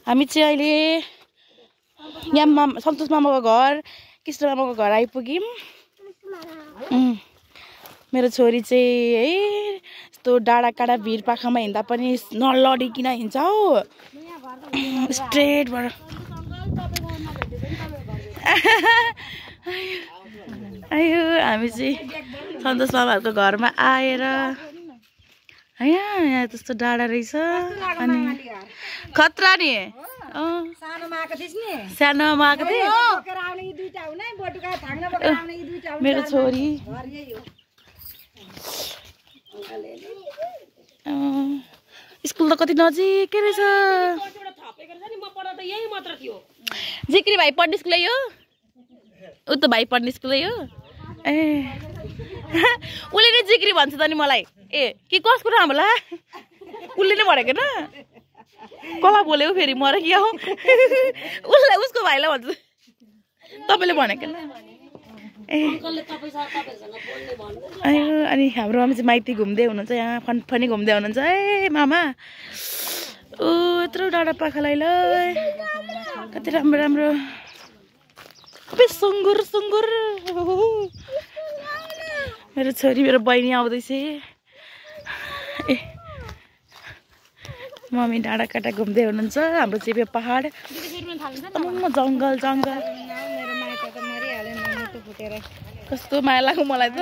हामी चाहिँ अहिले यहाँ सन्तोष मामाको घर कृष्ण मामाको घर आइपुग्यौँ। मेरो छोरी चाहिँ है यस्तो डाँडा काँडा भिर पाखामा हिँड्दा पनि नलडिकन हिँड्छ हौ स्ट्रेट भएर। आयो हामी चाहिँ सन्तोष मामाहरूको घरमा आएर यहाँ त्यस्तो डाँडा रहेछ अनि खतरा नि सानोमा आएको थिएँ मेरो छोरी स्कुल त कति नजिकै रहेछ। जिक्री भाइ पढ्ने स्कुलै हो ऊ त भाइ पढ्ने स्कुलै हो ए उसले नै जिक्री भन्छ त नि मलाई ए के कसको नाम होला उसले नै भनेको न कसलाई बोलेको फेरि म र के हो उसलाई उसको भाइलाई भन्छ तपाईँले भनेको न ए अनि हाम्रो मामा चाहिँ माइती घुम्दै हुनुहुन्छ यहाँ फनफनी घुम्दै हुनुहुन्छ ए मामा ओ यत्रो डाँडा पाखालाई ल कति राम्रो राम्रो सुँगुर सुँगुर मेरो छोरी मेरो बहिनी आउँदैछ ए मम्मी डाँडा काँडा घुम्दै हुनुहुन्छ। हाम्रो चाहिँ यो पहाड जङ्गल जङ्गल कस्तो माया लाग्यो मलाई त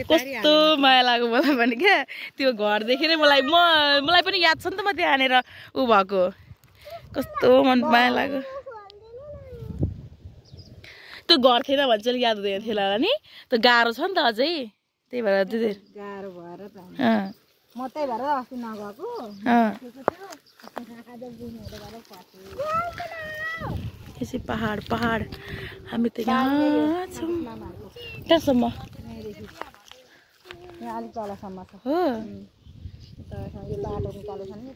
कस्तो माया लाग्यो मलाई पनि क्या त्यो घर देखेर मलाई पनि याद छ नि त म त्यहाँनिर ऊ भएको कस्तो मन माया लाग्यो। त्यो घर थिएन भने चाहिँ याद हुँदैन थियो होला नि त गाह्रो छ नि त अझै त्यही भएर गाह्रो भएर त म त्यही भएर अस्ति नगएको यसै पहाड पहाड हामी त यहाँ छौँ त्यहाँसम्म यहाँ अलिक तलसम्म छ हो यो बाटो निकालेको छ नि